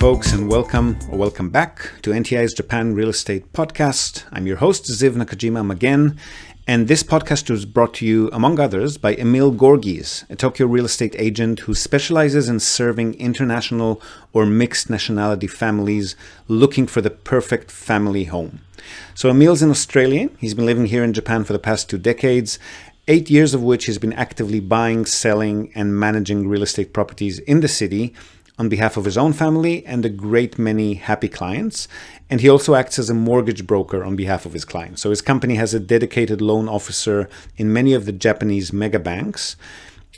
folks, and welcome back to NTI's Japan Real Estate Podcast. I'm your host, Ziv Nakajima again, and this podcast was brought to you, among others, by Emil Gorgis, a Tokyo real estate agent who specializes in serving international or mixed nationality families looking for the perfect family home. So Emil's an Australian. He's been living here in Japan for the past 2 decades, 8 years of which he's been actively buying, selling, and managing real estate properties in the city on behalf of his own family and a great many happy clients. And he also acts as a mortgage broker on behalf of his clients. So his company has a dedicated loan officer in many of the Japanese mega banks.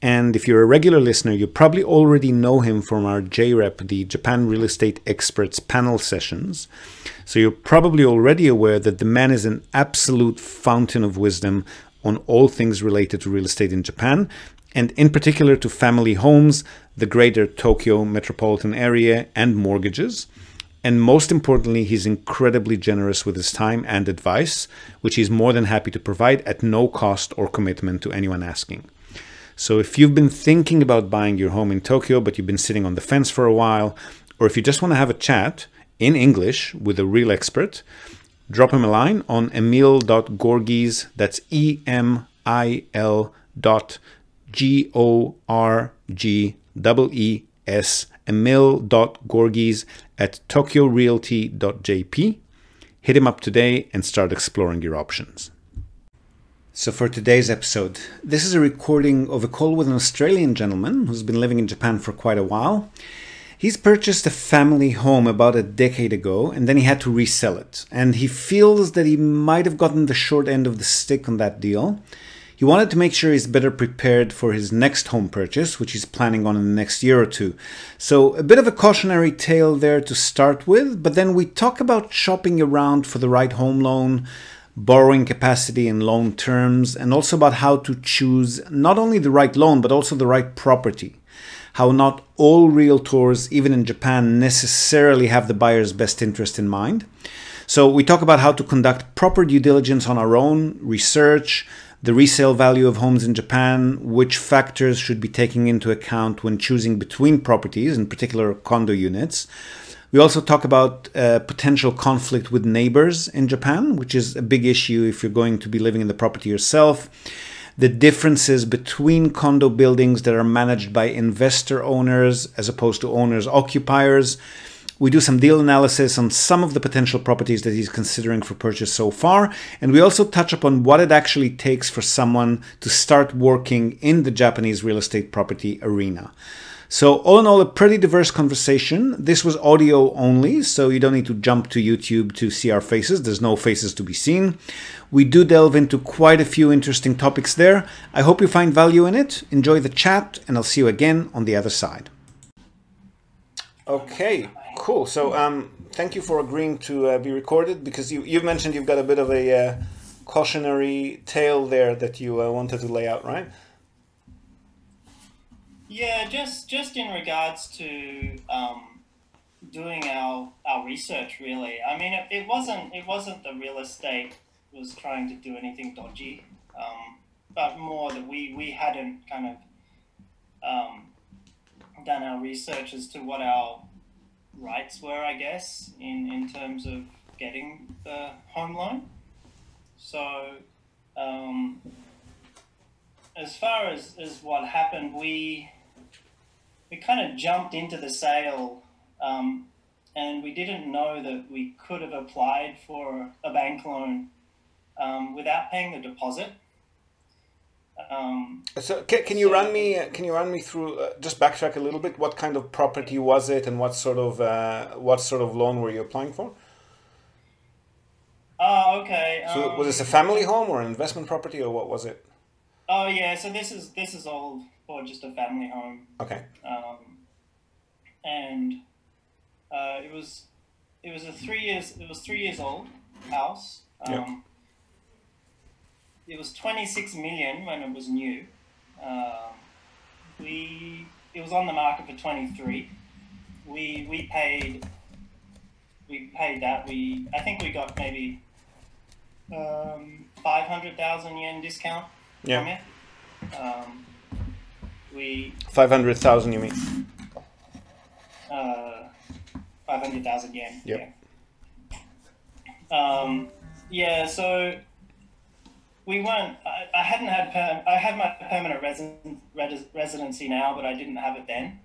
And if you're a regular listener, you probably already know him from our JREP, the Japan Real Estate Experts panel sessions. So you're probably already aware that the man is an absolute fountain of wisdom on all things related to real estate in Japan, and in particular to family homes, the greater Tokyo metropolitan area, and mortgages. And most importantly, he's incredibly generous with his time and advice, which he's more than happy to provide at no cost or commitment to anyone asking. So if you've been thinking about buying your home in Tokyo, but you've been sitting on the fence for a while, or if you just want to have a chat in English with a real expert, drop him a line on emil.gorgis, that's emil.gorges, emil.gorgis at tokyorealty.jp. Hit him up today and start exploring your options. So for today's episode, this is a recording of a call with an Australian gentleman who's been living in Japan for quite a while. He's purchased a family home about a decade ago, and then he had to resell it. And he feels that he might have gotten the short end of the stick on that deal. He wanted to make sure he's better prepared for his next home purchase, which he's planning on in the next year or two. So a bit of a cautionary tale there to start with, but then we talk about shopping around for the right home loan, borrowing capacity and loan terms, and also about how to choose not only the right loan, but also the right property. How not all realtors, even in Japan, necessarily have the buyer's best interest in mind. So we talk about how to conduct proper due diligence on our own, research, the resale value of homes in Japan, which factors should be taken into account when choosing between properties, in particular condo units. We also talk about potential conflict with neighbors in Japan, which is a big issue if you're going to be living in the property yourself. The differences between condo buildings that are managed by investor owners as opposed to owners occupiers. We do some deal analysis on some of the potential properties that he's considering for purchase so far. And we also touch upon what it actually takes for someone to start working in the Japanese real estate property arena. So all in all, a pretty diverse conversation. This was audio only, so you don't need to jump to YouTube to see our faces. There's no faces to be seen. We do delve into quite a few interesting topics there. I hope you find value in it. Enjoy the chat, and I'll see you again on the other side. Okay, cool. So thank you for agreeing to be recorded, because you mentioned you've got a bit of a cautionary tale there that you wanted to lay out, right? Yeah, just in regards to doing our research, really. I mean, it wasn't the real estate was trying to do anything dodgy, but more that we hadn't kind of done our research as to what our rights were, I guess, in terms of getting the home loan. So as far as what happened, we kind of jumped into the sale, and we didn't know that we could have applied for a bank loan without paying the deposit. So can you run me through, just backtrack a little bit? What kind of property was it, and what sort of loan were you applying for? Oh, okay. So was this a family home or an investment property, or what was it? Oh yeah, so this is all for just a family home. Okay. And it was 3 years old house. Yep. It was 26 million when it was new. It was on the market for 23. We paid that. I think we got maybe 500,000 yen discount. Yeah. From it. 500,000, you mean? 500,000 yen. Yep. Yeah. So we weren't. I hadn't had. I have my permanent residency now, but I didn't have it then.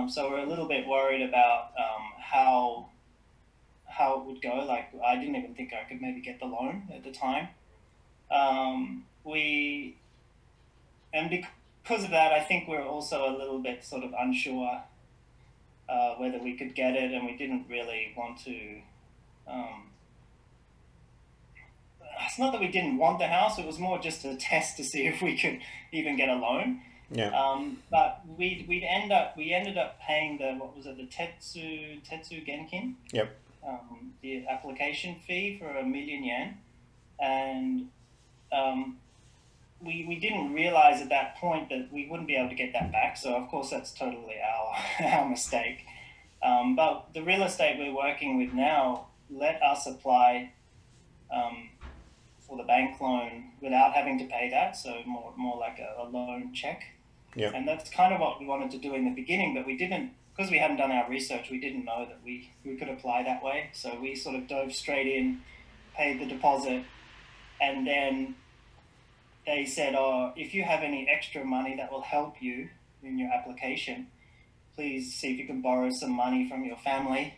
So we're a little bit worried about how it would go. Like I didn't even think I could maybe get the loan at the time. We and because of that, I think we're also a little bit sort of unsure whether we could get it, and we didn't really want to. It's not that we didn't want the house; it was more just a test to see if we could even get a loan. Yeah. But we ended up paying the the Tetsu Genkin. Yep. The application fee for 1,000,000 yen, and we didn't realize at that point that we wouldn't be able to get that back. So of course that's totally our mistake. But the real estate we're working with now let us apply for the bank loan without having to pay that. So more like a loan check. Yeah. And that's kind of what we wanted to do in the beginning, but we didn't, because we hadn't done our research, we didn't know that we could apply that way. So we sort of dove straight in, paid the deposit, and then they said, oh, if you have any extra money that will help you in your application, please see if you can borrow some money from your family,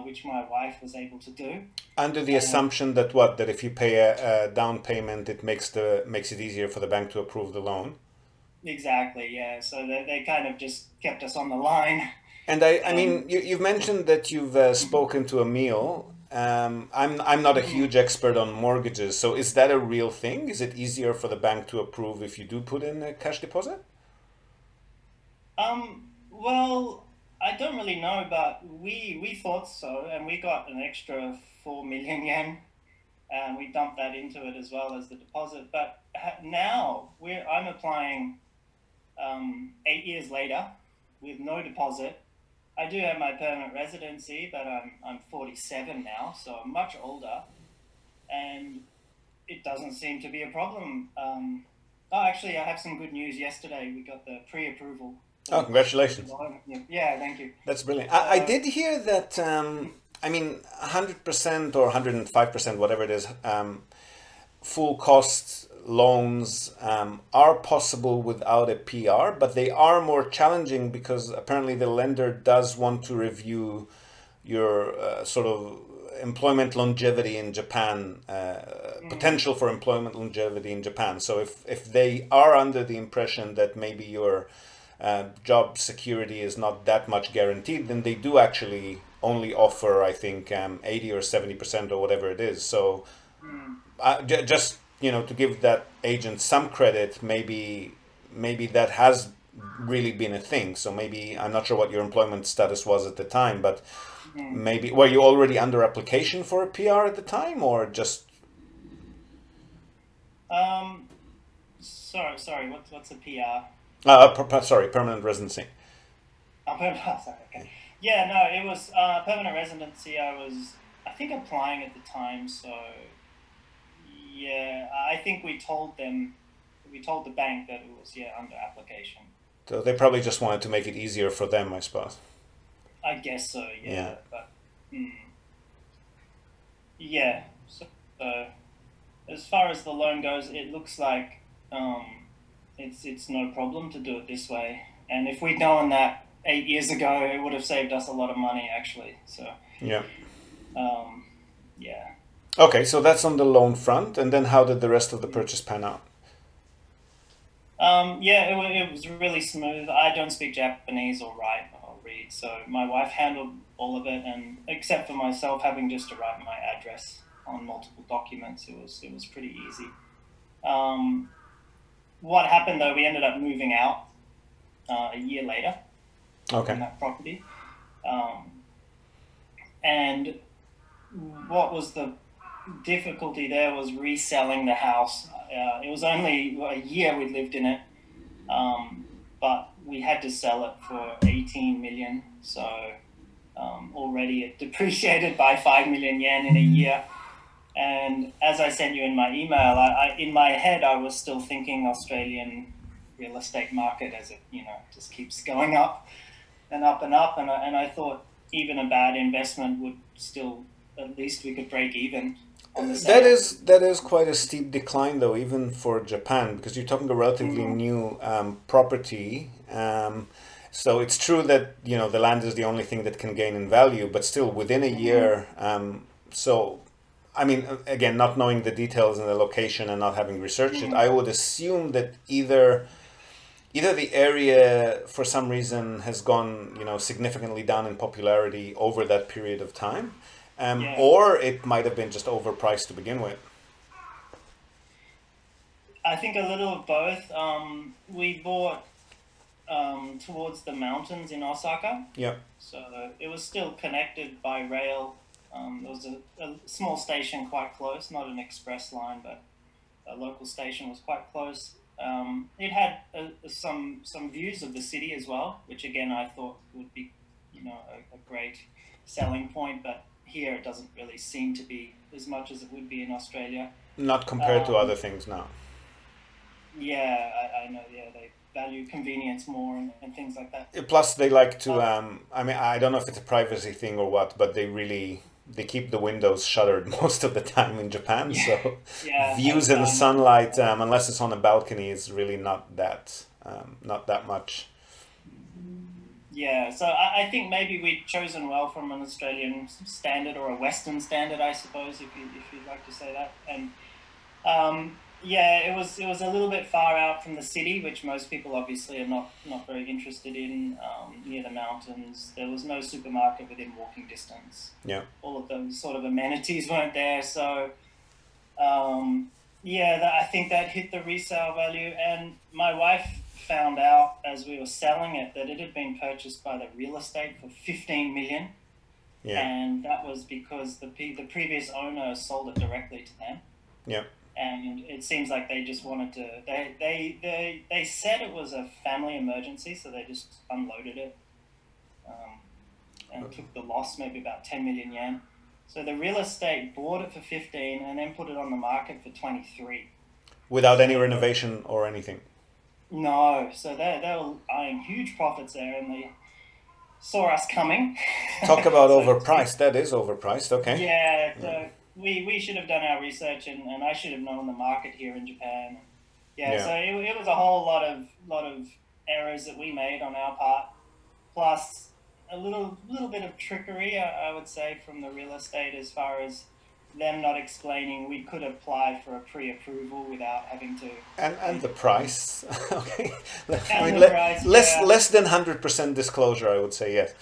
which my wife was able to do. Under the assumption that if you pay a down payment, it makes it easier for the bank to approve the loan. Exactly, yeah. So they kind of just kept us on the line. And I mean, you've mentioned that you've spoken to Emil. I'm not a huge expert on mortgages, so is that a real thing? Is it easier for the bank to approve if you do put in a cash deposit? Well, I don't really know, but we thought so, and we got an extra 4,000,000 yen, and we dumped that into it as well as the deposit. But now I'm applying 8 years later with no deposit. I do have my permanent residency, but I'm 47 now, so I'm much older, and it doesn't seem to be a problem. Actually, I have some good news. Yesterday, we got the pre-approval. Oh, congratulations. Yeah, thank you. That's brilliant. I did hear that, 100% or 105%, whatever it is, full cost loans are possible without a PR, but they are more challenging because apparently the lender does want to review your sort of employment longevity in Japan, potential for employment longevity in Japan. So if they are under the impression that maybe your job security is not that much guaranteed, then they do actually only offer, I think, 80 or 70% or whatever it is. So just, to give that agent some credit, maybe that has really been a thing. So maybe, I'm not sure what your employment status was at the time, but maybe, were you already under application for a PR at the time, or just? Sorry, what's a PR? Sorry, permanent residency. Sorry, okay. Yeah, no, it was permanent residency. I was, I think, applying at the time. So, yeah, I think we told the bank that it was, under application. So they probably just wanted to make it easier for them, I suppose. I guess so, yeah. Yeah. But, yeah, so as far as the loan goes, it looks like it's no problem to do it this way. And if we'd known that 8 years ago, it would have saved us a lot of money, actually. So, yeah. Yeah. Okay, so that's on the loan front. And then how did the rest of the purchase pan out? Yeah, it was really smooth. I don't speak Japanese or write or read, so my wife handled all of it, and except for myself having just to write my address on multiple documents, it was pretty easy. What happened though, we ended up moving out a year later. Okay. From that property, and what was the difficulty there was reselling the house. It was only a year we'd lived in it, but we had to sell it for 18 million. So already it depreciated by 5 million yen in a year. And as I sent you in my email, in my head I was still thinking Australian real estate market as it just keeps going up and up and up. And I thought even a bad investment would still, at least we could break even on the That sale. is quite a steep decline, though, even for Japan, because you're talking a relatively new property. So it's true that the land is the only thing that can gain in value, but still within a year. So, I mean, again, not knowing the details and the location and not having researched it, I would assume that either the area for some reason has gone significantly down in popularity over that period of time. Yeah. Or it might have been just overpriced to begin with. I think a little of both. We bought towards the mountains in Osaka, Yeah. so it was still connected by rail. There was a small station quite close, not an express line, but a local station was quite close. It had some views of the city as well, which again I thought would be, a great selling point. But here it doesn't really seem to be as much as it would be in Australia. Not compared to other things now. Yeah, I know. Yeah, they value convenience more and things like that. Plus, they like to. I mean, I don't know if it's a privacy thing or what, but they keep the windows shuttered most of the time in Japan. So Yeah, views in the sunlight, unless it's on a balcony, is really not that much. Yeah, so I think maybe we'd chosen well from an Australian standard or a Western standard, I suppose, if you'd like to say that. And yeah, it was a little bit far out from the city, which most people obviously are not very interested in. Near the mountains, there was no supermarket within walking distance. Yeah. All of those sort of amenities weren't there, so yeah, I think that hit the resale value. And my wife found out as we were selling it that it had been purchased by the real estate for 15 million. Yeah. And that was because the previous owner sold it directly to them. Yeah. And it seems like they just wanted to. They said it was a family emergency, so they just unloaded it and took the loss, maybe about 10 million yen. So the real estate bought it for 15 and then put it on the market for 23. Without any renovation or anything. No, so they were eyeing huge profits there, and they saw us coming. Talk about overpriced. That is overpriced. Okay. Yeah, so we should have done our research, and I should have known the market here in Japan. Yeah. So it was a whole lot of errors that we made on our part, plus a little bit of trickery, I would say, from the real estate, as far as them not explaining we could apply for a pre-approval without having to. And the price. Okay. I mean, less than 100% disclosure, I would say, yes.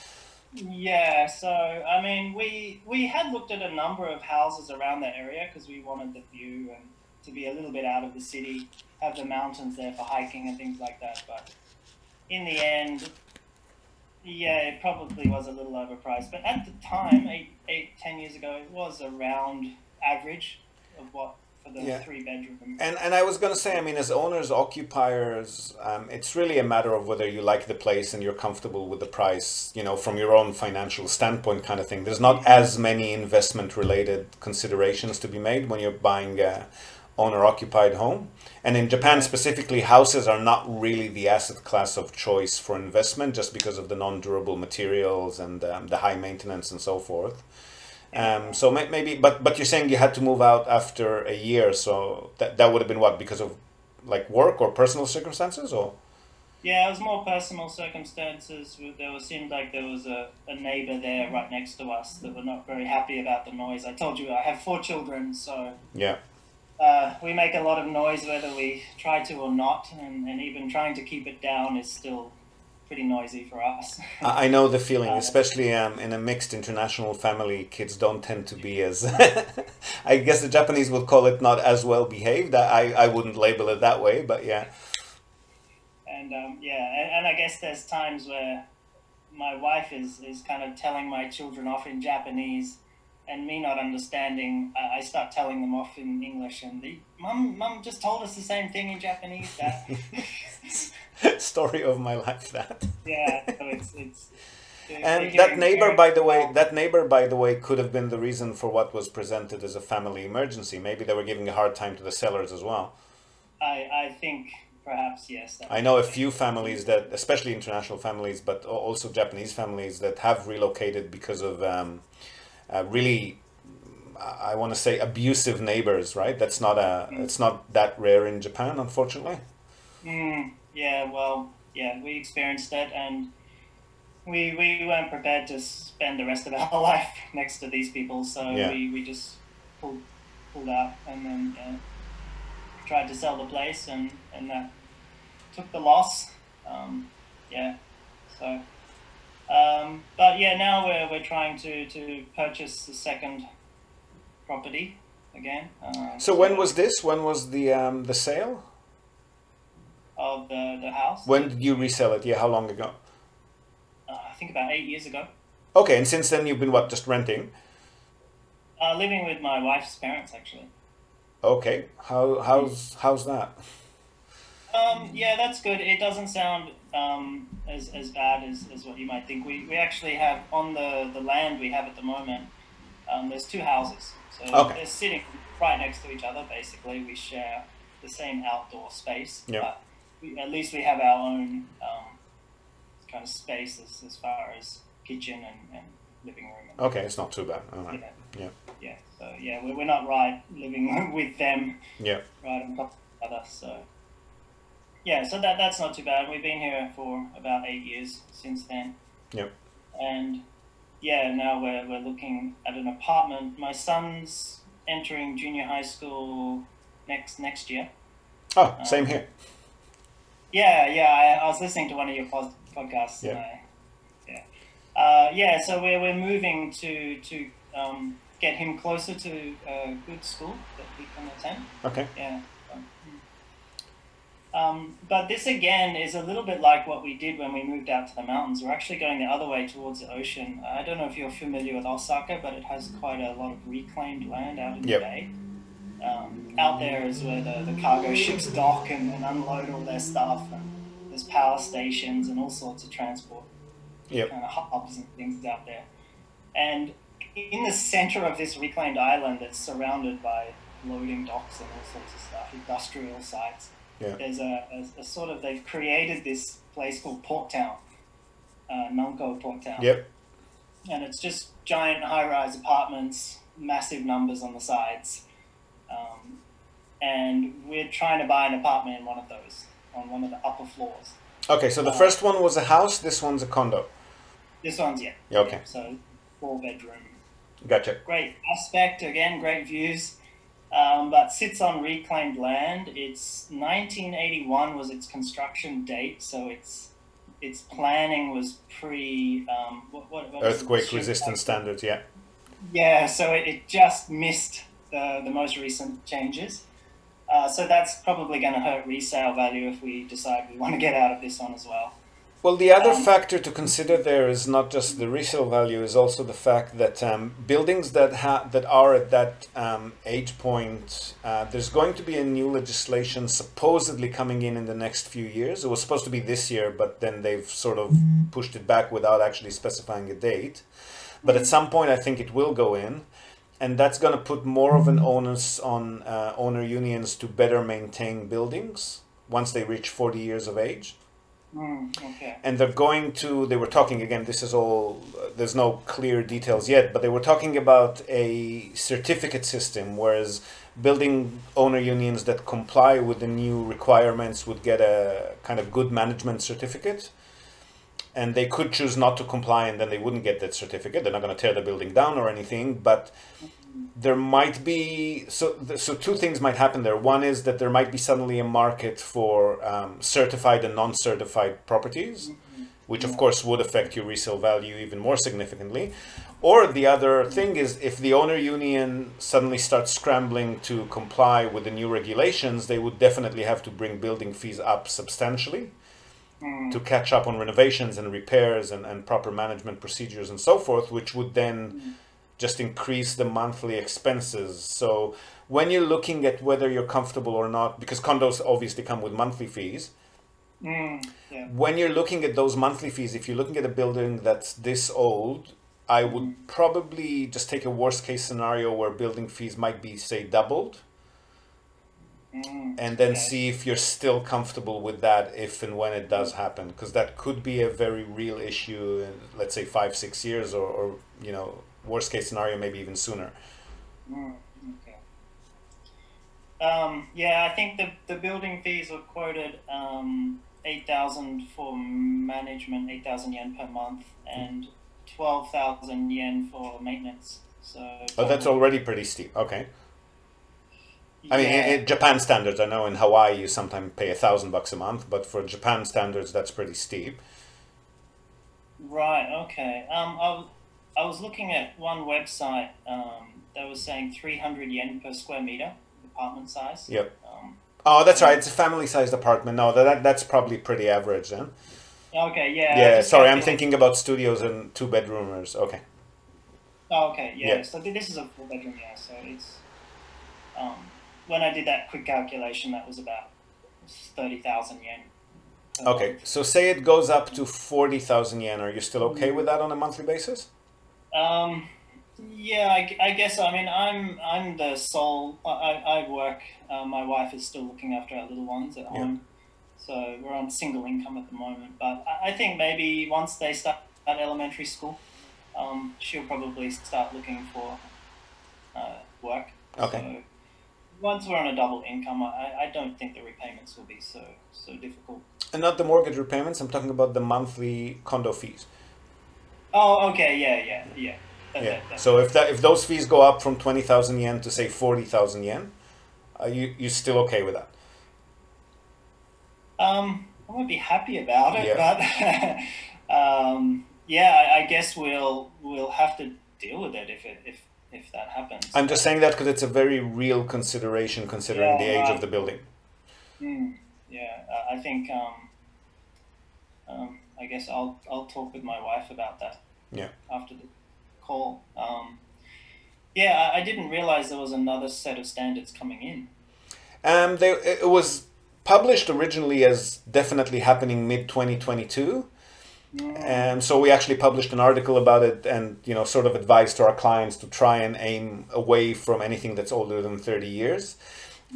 Yeah, so I mean, we had looked at a number of houses around that area because we wanted the view and to be a little bit out of the city, have the mountains there for hiking and things like that. But in the end, yeah, it probably was a little overpriced. But at the time, 10 years ago, it was around average of what for the 3-bedroom. And I was going to say, I mean, as owners, occupiers, it's really a matter of whether you like the place and you're comfortable with the price, from your own financial standpoint kind of thing. There's not as many investment-related considerations to be made when you're buying a owner-occupied home. And in Japan specifically, houses are not really the asset class of choice for investment just because of the non-durable materials and the high maintenance and so forth. So maybe, but you're saying you had to move out after a year, so that would have been what, because of like work or personal circumstances, or? Yeah, it was more personal circumstances. Seemed like there was a neighbor there right next to us that were not very happy about the noise. I told you I have 4 children, so yeah. We make a lot of noise whether we try to or not, and even trying to keep it down is still pretty noisy for us. I know the feeling, especially in a mixed international family. Kids don't tend to be as, I guess the Japanese would call it not as well behaved. I wouldn't label it that way, but yeah. And and I guess there's times where my wife is kind of telling my children off in Japanese, and me not understanding, I start telling them off in English, and mum just told us the same thing in Japanese. That story of my life. That. Yeah, so it's. And that neighbor, by the way, could have been the reason for what was presented as a family emergency. Maybe they were giving a hard time to the sellers as well. I think perhaps yes. That I know a few families that, especially international families, but also Japanese families that have relocated because of really, I want to say, abusive neighbors. Right? That's not it's not that rare in Japan, unfortunately. Yeah, well, yeah, we experienced it, and we weren't prepared to spend the rest of our life next to these people, so Yeah. we just pulled out, and then tried to sell the place, and that took the loss. Yeah, so but yeah, now we're trying to purchase the second property again. So when was this? When was the sale? Of the house? When did you resell it? Yeah, how long ago? I think about 8 years ago. Okay, and since then you've been what, just renting? Living with my wife's parents, actually. Okay, how's that? Yeah, that's good. It doesn't sound as bad as what you might think. We actually have on the land we have at the moment. There's two houses, so Okay. they're sitting right next to each other. Basically, we share the same outdoor space, Yeah. but at least we have our own kind of space as far as kitchen and living room. And Okay, it's not too bad. All right. yeah, Yeah. yeah. So yeah, we're not right living with them Yeah. right on top of each other. So yeah, so that's not too bad. We've been here for about 8 years since then. Yeah. And yeah, now we're looking at an apartment. My son's entering junior high school next year. Oh, same here. Yeah. I was listening to one of your podcasts. Yeah. Yeah. So we're moving to get him closer to a good school that he can attend. Okay. Yeah. But this again is a little bit like what we did when we moved out to the mountains. We're actually going the other way towards the ocean. I don't know if you're familiar with Osaka, but it has quite a lot of reclaimed land out in the bay. Out there is where the cargo ships dock and unload all their stuff, and there's power stations and all sorts of transport kind of hubs and things out there. And in the center of this reclaimed island, it's surrounded by loading docks and all sorts of stuff, industrial sites. Yeah. There's a sort of, they've created this place called Port Town, Nanko Port Town. Yep. And it's just giant high-rise apartments, massive numbers on the sides. And we're trying to buy an apartment in one of those, on one of the upper floors. Okay, so the first one was a house, this one's a condo. This one's, Okay. Yeah, so 4-bedroom. Gotcha. Great aspect, again, great views. But sits on reclaimed land. It's 1981 was its construction date, so its planning was pre what Earthquake resistant standards, yeah. Yeah, so it just missed the most recent changes. So that's probably going to hurt resale value if we decide we want to get out of this one as well. Well, the other factor to consider there is not just the resale value, is also the fact that buildings that are at that age point, there's going to be a new legislation supposedly coming in the next few years. It was supposed to be this year, but then they've sort of pushed it back without actually specifying a date. But at some point, I think it will go in. And that's going to put more of an onus on owner unions to better maintain buildings once they reach 40 years of age. Okay. And they were talking, again, this is all, there's no clear details yet, but they were talking about a certificate system, whereas building owner unions that comply with the new requirements would get a kind of good management certificate. And they could choose not to comply, and then they wouldn't get that certificate. They're not going to tear the building down or anything, but there might be, so two things might happen there. One is that there might be suddenly a market for certified and non-certified properties, which of course would affect your resale value even more significantly. Or the other thing is, if the owner union suddenly starts scrambling to comply with the new regulations, they would definitely have to bring building fees up substantially to catch up on renovations and repairs and proper management procedures and so forth, which would then just increase the monthly expenses. So when you're looking at whether you're comfortable or not, because condos obviously come with monthly fees, when you're looking at those monthly fees, if you're looking at a building that's this old, I would probably just take a worst case scenario where building fees might be, say, doubled. and then Okay. see if you're still comfortable with that if and when it does happen, because that could be a very real issue in, let's say, 5 6 years, or worst case scenario, maybe even sooner. Okay. Yeah, I think the building fees were quoted 8,000 for management, 8,000 yen per month, and 12,000 yen for maintenance. So Oh, that's total, already pretty steep. Okay. I mean, yeah, in Japan standards, I know in Hawaii you sometimes pay $1,000 a month, but for Japan standards, that's pretty steep. right. Okay. I was looking at one website that was saying 300 yen per square meter, apartment size. Yep. Oh, that's right. And It's a family-sized apartment. No, that's probably pretty average then. okay, yeah, I Yeah. just Sorry, I'm calculated. thinking about studios and two-bedroomers. Okay. Oh, okay, Yeah. yeah. So this is a four bedroom, yeah. So it's when I did that quick calculation, that was about 30,000 yen per Okay. month. So say it goes up to 40,000 yen. Are you still okay with Mm. that on a monthly basis? Um, yeah, I guess. I mean, I'm the sole. I work. My wife is still looking after our little ones at Yeah. home, so we're on single income at the moment. But I think maybe once they start at elementary school, she'll probably start looking for work. Okay. So once we're on a double income, I don't think the repayments will be so difficult. And not the mortgage repayments. I'm talking about the monthly condo fees. Oh, okay, yeah. Yeah. That So if those fees go up from 20,000 yen to say 40,000 yen, you still okay with that? I won't be happy about it, Yeah. but yeah, I guess we'll have to deal with it if that happens. I'm just But saying that because it's a very real consideration considering the yeah, age of right. the building. Yeah, I think I guess I'll talk with my wife about that Yeah. after the call. Yeah, I didn't realize there was another set of standards coming in. It was published originally as definitely happening mid 2022. So we actually published an article about it, and sort of advised to our clients to try and aim away from anything that's older than 30 years.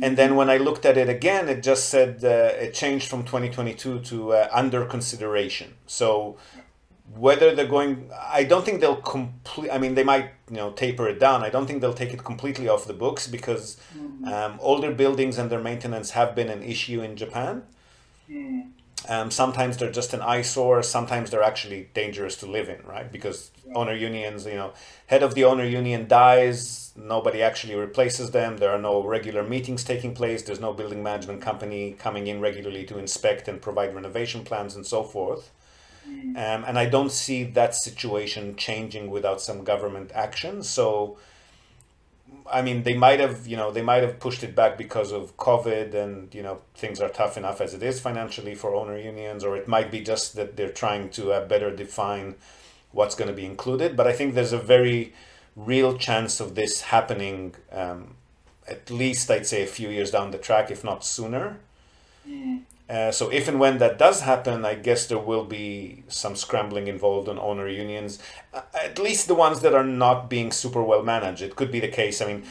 And then when I looked at it again, it just said it changed from 2022 to under consideration. So whether they're going, I don't think they'll complete. I mean, they might taper it down. I don't think they'll take it completely off the books, because Mm, older buildings and their maintenance have been an issue in Japan. mm, Sometimes they're just an eyesore. Sometimes they're actually dangerous to live in, right? Because owner right. unions, head of the owner union dies, nobody actually replaces them. There are no regular meetings taking place. There's no building management company coming in regularly to inspect and provide renovation plans and so forth. Mm, And I don't see that situation changing without some government action. So I mean, they might have pushed it back because of COVID, and things are tough enough as it is financially for owner unions, or it might be just that they're trying to better define what's going to be included. But I think there's a very real chance of this happening, at least I'd say a few years down the track, if not sooner. mm, So if and when that does happen, I guess there will be some scrambling involved on owner unions, at least the ones that are not being super well managed. It could be the case. I mean,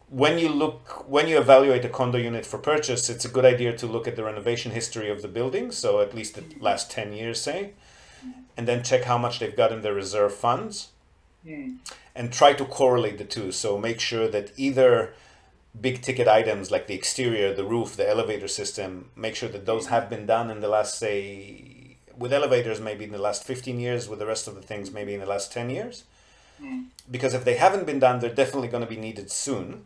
when you evaluate a condo unit for purchase, it's a good idea to look at the renovation history of the building, so at least the last 10 years, say, and then check how much they've got in their reserve funds, mm, and try to correlate the two. So make sure that either big ticket items like the exterior, the roof, the elevator system, make sure that those have been done in the last, say, with elevators, maybe in the last 15 years, with the rest of the things, maybe in the last 10 years. mm, Because if they haven't been done, they're definitely going to be needed soon.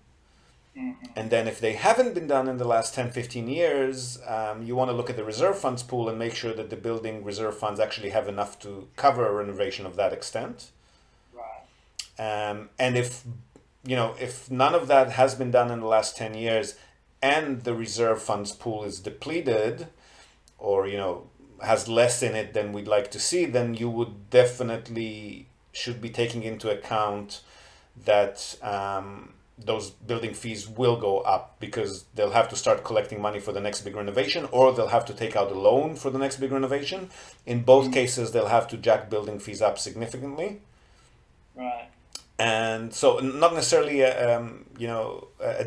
mm, And then if they haven't been done in the last 10, 15 years, you want to look at the reserve funds pool and make sure that the building reserve funds actually have enough to cover a renovation of that extent. right. And if none of that has been done in the last 10 years, and the reserve funds pool is depleted, or has less in it than we'd like to see, then you would definitely should be taking into account that those building fees will go up, because they'll have to start collecting money for the next big renovation, or they'll have to take out a loan for the next big renovation. In both Mm, cases, they'll have to jack building fees up significantly. right. And so not necessarily a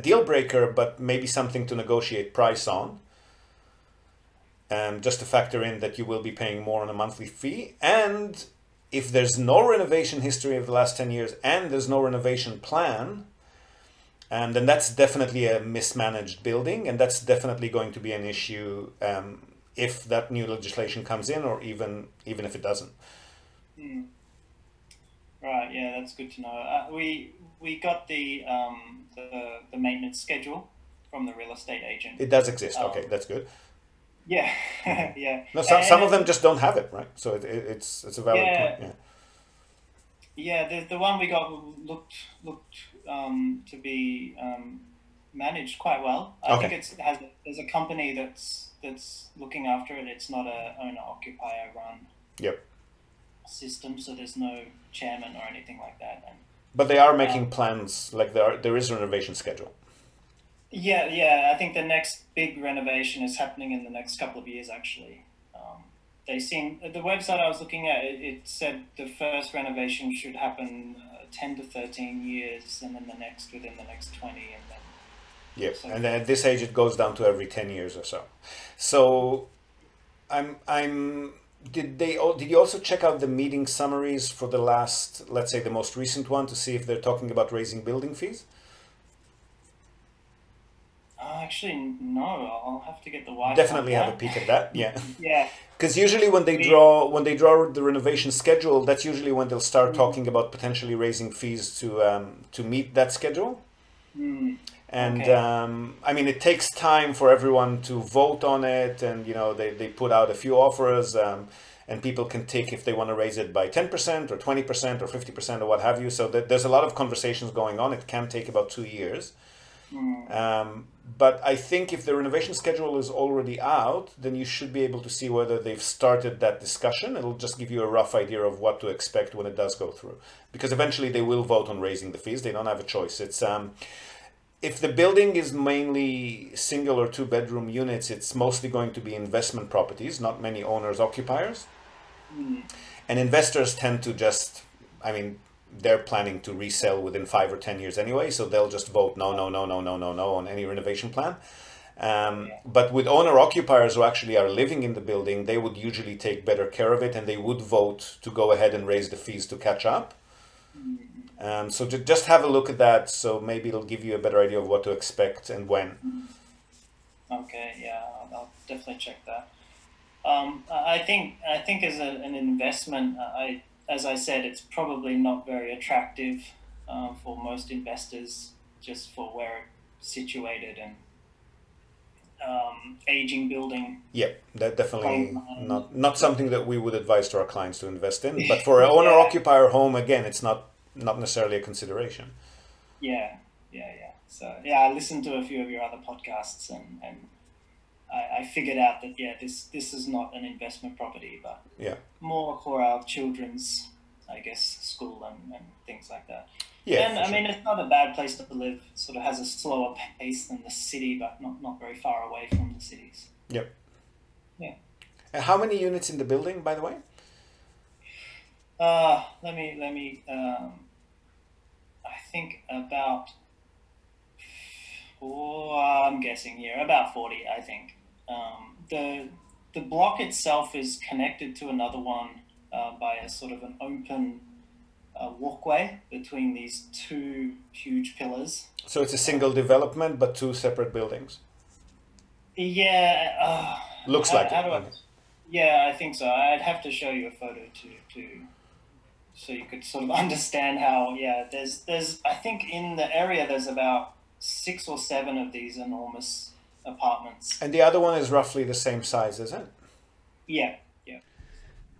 deal breaker, but maybe something to negotiate price on. Just to factor in that you will be paying more on a monthly fee. And if there's no renovation history of the last 10 years and there's no renovation plan, then that's definitely a mismanaged building, and that's definitely going to be an issue if that new legislation comes in, or even if it doesn't. Right. Yeah, that's good to know. We got the maintenance schedule from the real estate agent. It does exist. Okay, that's good. Yeah, yeah. No, some of them just don't have it, right? So it's a valid point. Yeah. Yeah, the one we got looked to be managed quite well. I think there's a company that's looking after it. It's not a owner-occupier run system, so there's no chairman or anything like that. But they are making plans, like there is a renovation schedule. Yeah. I think the next big renovation is happening in the next couple of years, actually. The website I was looking at, it said the first renovation should happen 10 to 13 years, and then the next within the next 20, and then. Yes, and then at this age it goes down to every 10 years or so. So, did you also check out the meeting summaries for the last, let's say the most recent one, to see if they're talking about raising building fees? Actually, no. I'll have to get the white. Definitely have a peek at that. Yeah. Yeah. Because usually when they draw the renovation schedule, that's usually when they'll start talking about potentially raising fees to meet that schedule. And I mean, it takes time for everyone to vote on it, and they put out a few offers, and people can tick if they want to raise it by 10% or 20% or 50% or what have you. So there's a lot of conversations going on. It can take about 2 years. But I think if the renovation schedule is already out, then you should be able to see whether they've started that discussion. It'll just give you a rough idea of what to expect when it does go through. Because eventually they will vote on raising the fees. They don't have a choice. It's if the building is mainly single or 2-bedroom units, it's mostly going to be investment properties, not many owners occupiers. And investors tend to just, they're planning to resell within 5 or 10 years anyway, so they'll just vote no on any renovation plan. But with owner-occupiers who actually are living in the building, they would usually take better care of it, and they would vote to go ahead and raise the fees to catch up. So just have a look at that, so maybe it'll give you a better idea of what to expect and when. Okay, yeah, I'll definitely check that. I think as an investment, as I said, it's probably not very attractive for most investors, just for where it's situated and aging building. Yeah, that definitely not something that we would advise to our clients to invest in. But for an owner-occupier home, again, it's not necessarily a consideration. Yeah. So I listened to a few of your other podcasts, and I figured out that this is not an investment property, but more for our children's, I guess, school and things like that. Yeah, and it's not a bad place to live. It sort of has a slower pace than the city, but not very far away from the cities. Yep. Yeah. And how many units in the building, by the way? Let me. I think about. I'm guessing here about 40. I think. The block itself is connected to another one by a sort of an open walkway between these two huge pillars. So it's a single development, but 2 separate buildings. Yeah. Looks like it. Yeah, I think so. I'd have to show you a photo to so you could sort of understand how. Yeah, there's I think in the area there's about 6 or 7 of these enormous apartments. And the other one is roughly the same size, is it? Yeah.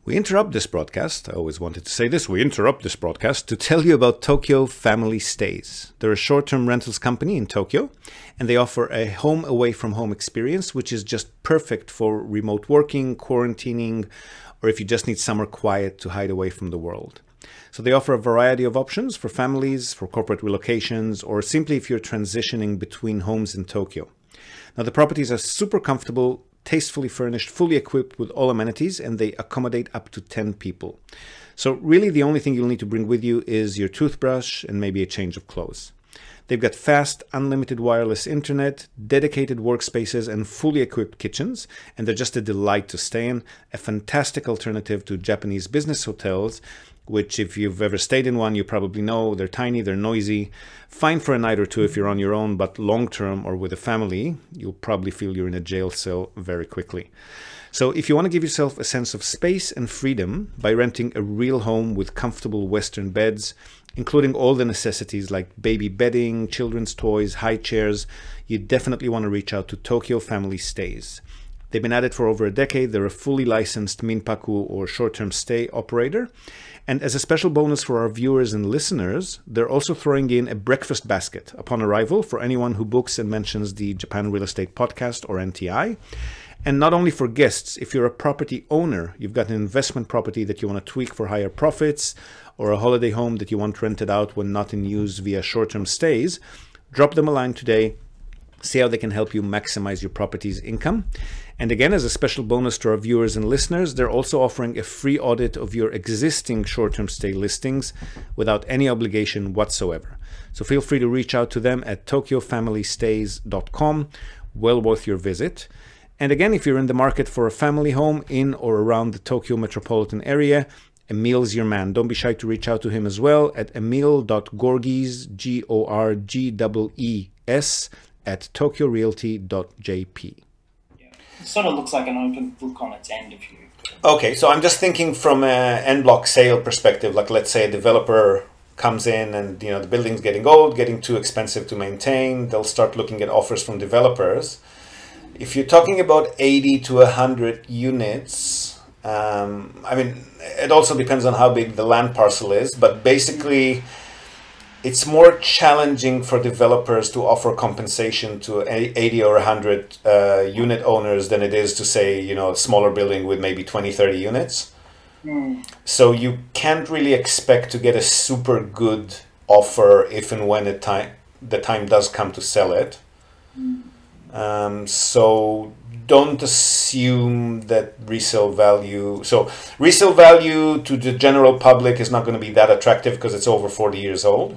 We interrupt this broadcast. I always wanted to say this. We interrupt this broadcast to tell you about Tokyo Family Stays. They're a short-term rentals company in Tokyo, and they offer a home away from home experience, which is just perfect for remote working, quarantining, or if you just need somewhere quiet to hide away from the world. So they offer a variety of options for families, for corporate relocations, or simply if you're transitioning between homes in Tokyo. Now, the properties are super comfortable, tastefully furnished, fully equipped with all amenities, and they accommodate up to 10 people. So really the only thing you'll need to bring with you is your toothbrush and maybe a change of clothes. They've got fast, unlimited wireless internet, dedicated workspaces, and fully equipped kitchens, and they're just a delight to stay in. A fantastic alternative to Japanese business hotels, which if you've ever stayed in one, you probably know they're tiny, they're noisy, fine for a night or two if you're on your own, but long-term or with a family, you'll probably feel you're in a jail cell very quickly. So if you want to give yourself a sense of space and freedom by renting a real home with comfortable Western beds, including all the necessities like baby bedding, children's toys, high chairs, you definitely want to reach out to Tokyo Family Stays. They've been at it for over a decade. They're a fully licensed Minpaku or short-term stay operator. And as a special bonus for our viewers and listeners, they're also throwing in a breakfast basket upon arrival for anyone who books and mentions the Japan Real Estate Podcast or NTI. And not only for guests, if you're a property owner, you've got an investment property that you want to tweak for higher profits, or a holiday home that you want rented out when not in use via short-term stays, drop them a line today, see how they can help you maximize your property's income. And again, as a special bonus to our viewers and listeners, they're also offering a free audit of your existing short-term stay listings without any obligation whatsoever. So feel free to reach out to them at tokyofamilystays.com. Well worth your visit. And again, if you're in the market for a family home in or around the Tokyo metropolitan area, Emil's your man. Don't be shy to reach out to him as well at emil.gorgees, Gorgees, at tokyorealty.jp. Yeah. It sort of looks like an open book on its end if you... Okay, so I'm just thinking from an en bloc sale perspective, like let's say a developer comes in and the building's getting old, getting too expensive to maintain, they'll start looking at offers from developers. If you're talking about 80 to 100 units, I mean, it also depends on how big the land parcel is, but basically it's more challenging for developers to offer compensation to 80 or 100 unit owners than it is to say, a smaller building with maybe 20, 30 units. So you can't really expect to get a super good offer if and when the time does come to sell it. So don't assume that resale value to the general public is not going to be that attractive because it's over 40 years old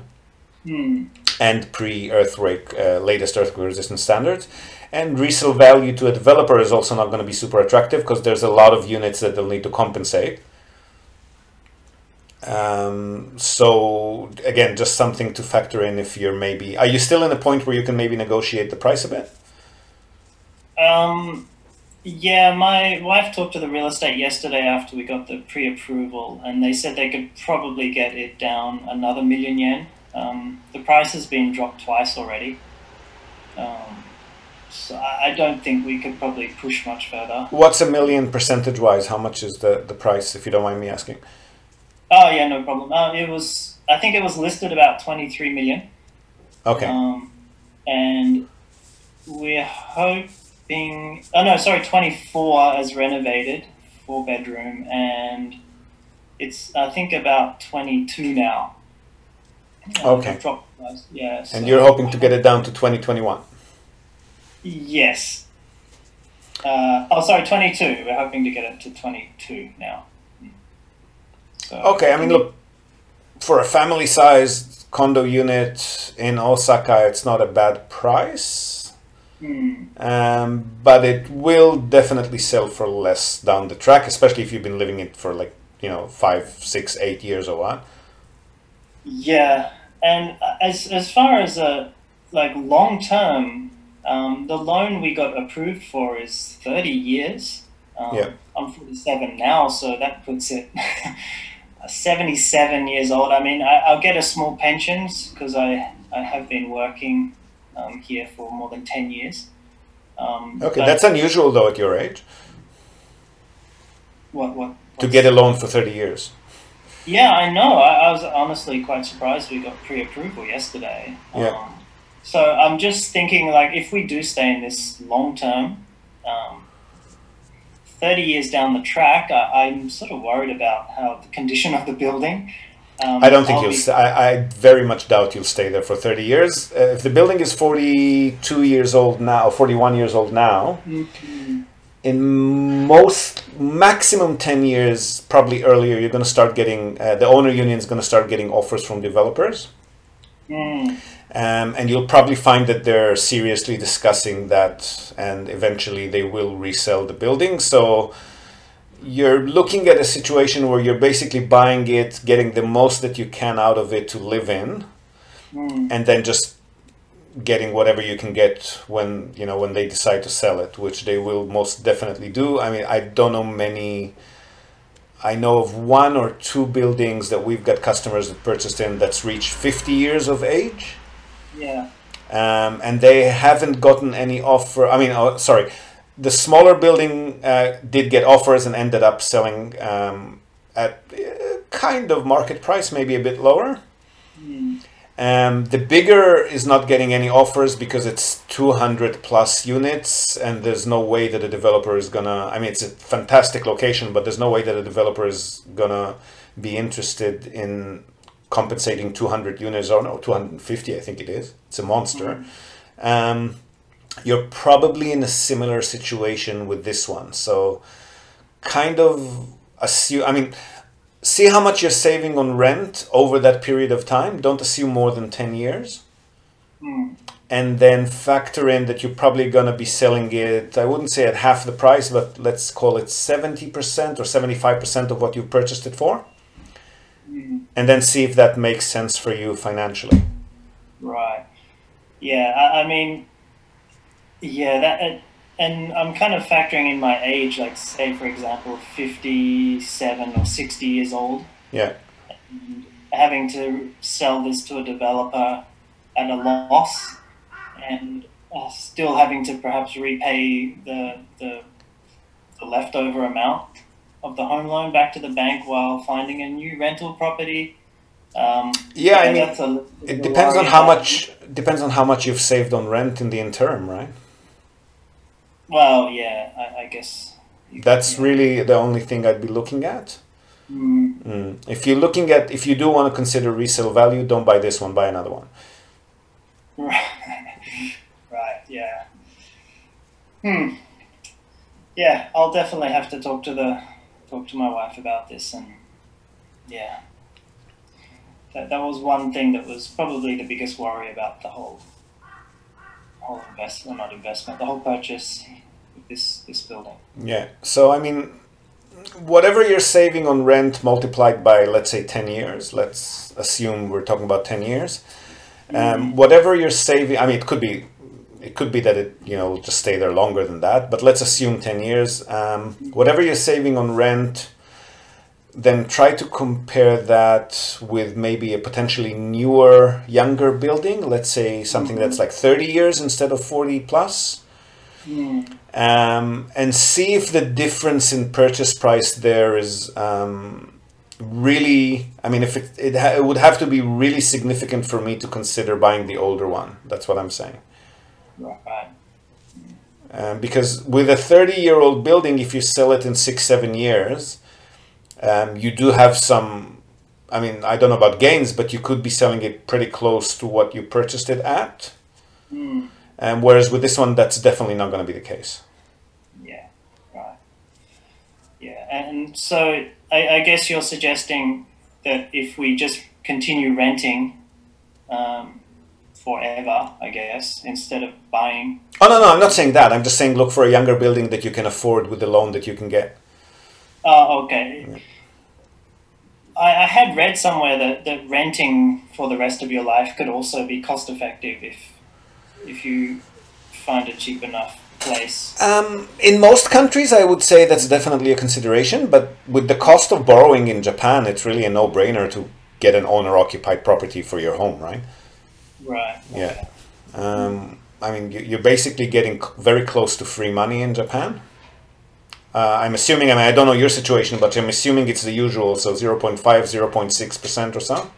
and pre-earthquake, latest earthquake resistant standards. And resale value to a developer is also not going to be super attractive because there's a lot of units that they'll need to compensate. So again, just something to factor in if you're are you still in a point where you can maybe negotiate the price a bit? Yeah, my wife talked to the real estate yesterday after we got the pre-approval, and they said they could probably get it down another 1 million yen. The price has been dropped twice already. So I don't think we could probably push much further. What's 1 million percentage-wise? How much is the price, if you don't mind me asking? Oh, yeah, no problem. I think it was listed about 23 million. Okay. And we're hoping... 24 as renovated, 4-bedroom, and it's, I think, about 22 now. Okay. Yeah. So, and you're hoping to get it down to 2021? Yes. 22. We're hoping to get it to 22 now. So, okay, I mean, look, for a family-sized condo unit in Osaka, it's not a bad price. But it will definitely sell for less down the track, especially if you've been living it for 5, 6, 8 years or what. Yeah, and as far as long term, the loan we got approved for is 30 years. I'm 47 now, so that puts it 77 years old. I mean, I'll get a small pension because I have been working here for more than 10 years. Okay, that's unusual though at your age. What? To get a loan for 30 years. Yeah, I know. I was honestly quite surprised we got pre-approval yesterday. Yeah. So I'm just thinking, if we do stay in this long term, 30 years down the track, I'm sort of worried about how the condition of the building. I don't think I very much doubt you'll stay there for 30 years. If the building is 42 years old now, 41 years old now, in most maximum 10 years, probably earlier, you're going to start getting, the owner union is going to start getting offers from developers. And you'll probably find that they're seriously discussing that, and eventually they will resell the building. So you're looking at a situation where you're basically buying it, getting the most that you can out of it to live in, and then just getting whatever you can get when, you know, when they decide to sell it, which they will most definitely do. I mean, I don't know many. I know of 1 or 2 buildings that we've got customers that purchased in that's reached 50 years of age. Yeah. And they haven't gotten any offer. I mean, sorry, the smaller building did get offers and ended up selling at kind of market price, maybe a bit lower. The bigger is not getting any offers because it's 200 plus units, and there's no way that a developer is gonna, I mean, it's a fantastic location, but there's no way that a developer is gonna be interested in compensating 200 units, or no, 250, I think it is. It's a monster. You're probably in a similar situation with this one. So kind of assume, I mean, see how much you're saving on rent over that period of time. Don't assume more than 10 years. And then factor in that you're probably going to be selling it, I wouldn't say at half the price, but let's call it 70% or 75% of what you purchased it for. And then see if that makes sense for you financially. Right. Yeah, I mean, yeah, that, and I'm kind of factoring in my age, like say, for example, 57 or 60 years old. Yeah. And having to sell this to a developer at a loss, and still having to perhaps repay the leftover amount of the home loan back to the bank while finding a new rental property. Yeah, I mean, it depends on how much you've saved on rent in the interim, right? Well, yeah, I guess that's really the only thing I'd be looking at. If you're looking at, if you do want to consider resale value, don't buy this one, buy another one. Right. Yeah. Yeah, I'll definitely have to talk to my wife about this, and yeah, that was one thing that was probably the biggest worry about the whole investment, not investment, the whole purchase of this building. Yeah. So I mean, whatever you're saving on rent multiplied by, let's say, 10 years. Let's assume we're talking about 10 years. Whatever you're saving, I mean, it could be that it, you know, will just stay there longer than that, but let's assume 10 years. Whatever you're saving on rent, then try to compare that with maybe a potentially newer, younger building. Let's say something that's like 30 years instead of 40 plus. And see if the difference in purchase price there is really, I mean, if it would have to be really significant for me to consider buying the older one. That's what I'm saying. Right. Because with a 30-year-old building, if you sell it in 6-7 years, you do have some, I mean, I don't know about gains, but you could be selling it pretty close to what you purchased it at. Whereas with this one, that's definitely not going to be the case. Yeah, right. Yeah, and so I guess you're suggesting that if we just continue renting forever, I guess, instead of buying. Oh, no, I'm not saying that. I'm just saying look for a younger building that you can afford with the loan that you can get. Oh, okay. Yeah. I had read somewhere that renting for the rest of your life could also be cost effective if you find a cheap enough place. In most countries, I would say that's definitely a consideration, but with the cost of borrowing in Japan, it's really a no-brainer to get an owner-occupied property for your home, right? Right. Yeah. I mean, you're basically getting very close to free money in Japan. I'm assuming, I mean, I don't know your situation, but I'm assuming it's the usual, so 0.5, 0.6% or so?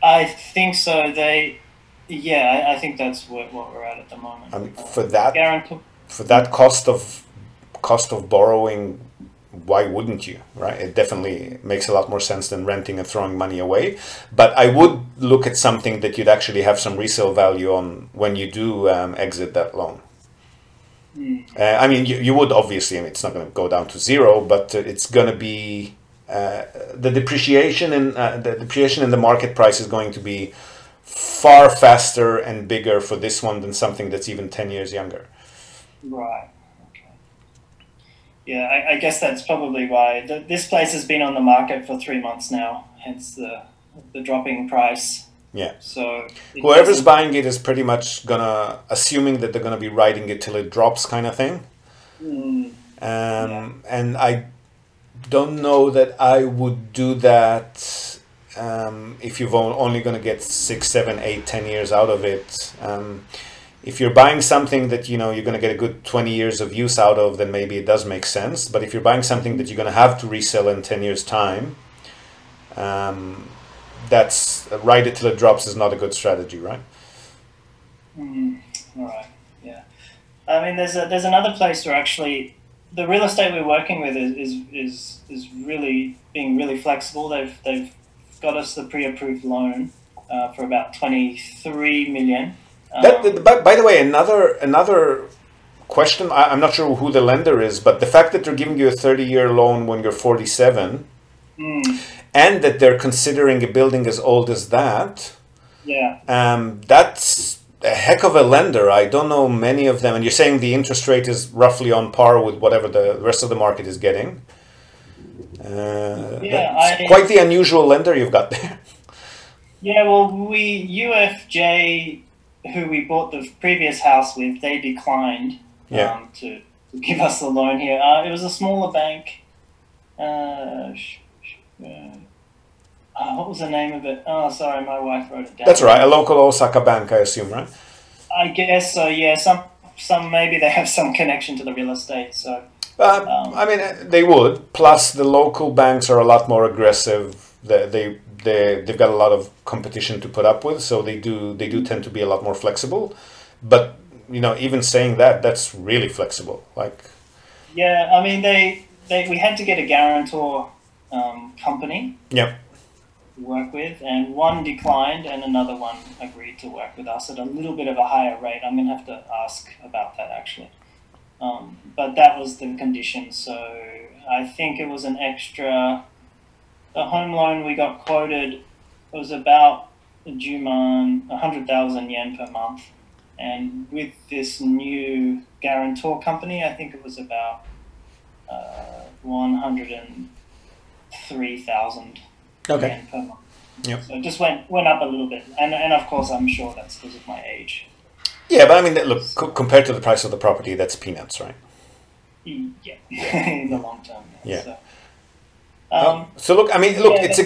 I think so. I think that's what we're at the moment. I mean, for that cost of borrowing, why wouldn't you, right? It definitely makes a lot more sense than renting and throwing money away. But I would look at something that you'd actually have some resale value on when you do exit that loan. I mean, you would obviously, I mean, it's not going to go down to zero, but it's going to be the depreciation in the market price is going to be far faster and bigger for this one than something that's even 10 years younger. Right. Okay. Yeah, I guess that's probably why this place has been on the market for 3 months now, hence the dropping price. Yeah. So whoever's buying it is pretty much gonna assuming that they're gonna be riding it till it drops, kind of thing. And I don't know that I would do that if you're only gonna get 6, 7, 8, 10 years out of it. If you're buying something that you're going to get a good 20 years of use out of, then maybe it does make sense. But if you're buying something that you're going to have to resell in 10 years' time, that's ride it till it drops is not a good strategy, right? All right. Yeah. I mean, there's another place where actually the real estate we're working with is really being really flexible. They've got us the pre-approved loan for about 23 million. By the way, another question. I'm not sure who the lender is, but the fact that they're giving you a 30-year loan when you're 47, and that they're considering a building as old as that, that's a heck of a lender. I don't know many of them. And you're saying the interest rate is roughly on par with whatever the rest of the market is getting. That's quite the unusual lender you've got there. Yeah, well, UFJ, who we bought the previous house with, they declined to give us the loan here. It was a smaller bank. What was the name of it? Oh, sorry, my wife wrote it down. That's right, a local Osaka bank, I assume, right? I guess so. Yeah, some maybe they have some connection to the real estate. So I mean, they would. Plus, the local banks are a lot more aggressive. They've got a lot of competition to put up with, so they do tend to be a lot more flexible. But even saying that, that's really flexible. Yeah, I mean, we had to get a guarantor company to work with, and one declined, and another one agreed to work with us at a little bit of a higher rate. I'm gonna have to ask about that actually, but that was the condition. So I think it was an extra. The home loan we got quoted was about Juman 100,000 yen per month, and with this new guarantor company, I think it was about 103,000 yen per month. Yep. So it just went up a little bit, and of course I'm sure that's because of my age. Yeah, but I mean, look, compared to the price of the property, that's peanuts, right? Yeah, in the long term. Yeah. So look, I mean, it's a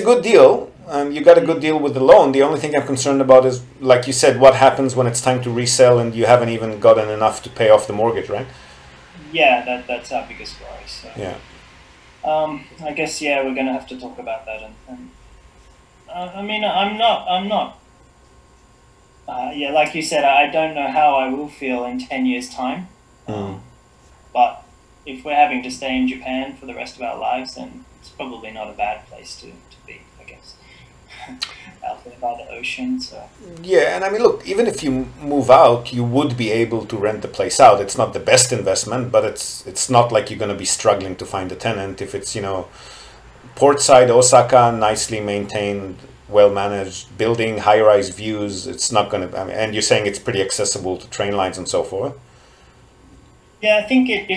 good deal. You got a good deal with the loan. The only thing I'm concerned about is, like you said, what happens when it's time to resell and you haven't even gotten enough to pay off the mortgage, right? Yeah, that's our biggest worry. So. Yeah. I guess we're gonna have to talk about that. And I mean, I'm not. Like you said, I don't know how I will feel in 10 years' time. But if we're having to stay in Japan for the rest of our lives, then it's probably not a bad place to be, I guess. Out there by the ocean, so. Yeah, and I mean, look, even if you move out, you would be able to rent the place out. It's not the best investment, but it's not like you're going to be struggling to find a tenant. If it's, portside Osaka, nicely maintained, well-managed building, high-rise views, it's not going to, and you're saying it's pretty accessible to train lines and so forth. Yeah, I think it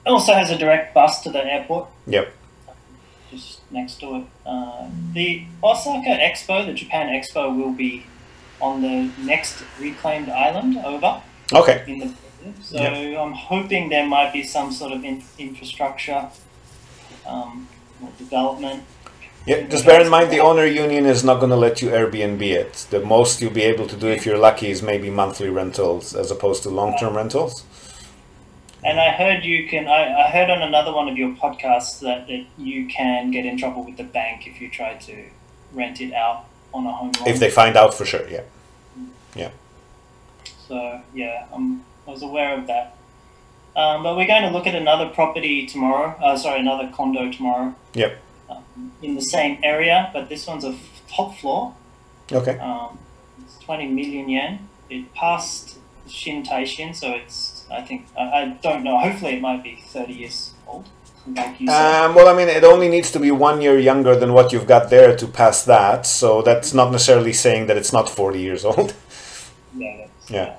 also has a direct bus to the airport. Yep. Just next to it. The Osaka Expo, the Japan Expo, will be on the next reclaimed island over. Okay. So I'm hoping there might be some sort of infrastructure or development. Yeah, just bear in mind the owner union is not going to let you Airbnb it. The most you'll be able to do if you're lucky is maybe monthly rentals as opposed to long-term rentals. And I heard I heard on another one of your podcasts that you can get in trouble with the bank if you try to rent it out on a home loan. If they find out, for sure, yeah. Yeah. So, I was aware of that. But we're going to look at another property tomorrow. Another condo tomorrow. Yep. In the same area, but this one's a top floor. Okay. It's 20 million yen. It passed Shin Taishin, so it's I think I don't know. Hopefully, it might be 30 years old, like you said. Well, I mean, it only needs to be 1 year younger than what you've got there to pass that. So that's not necessarily saying that it's not 40 years old. Yeah. Yeah.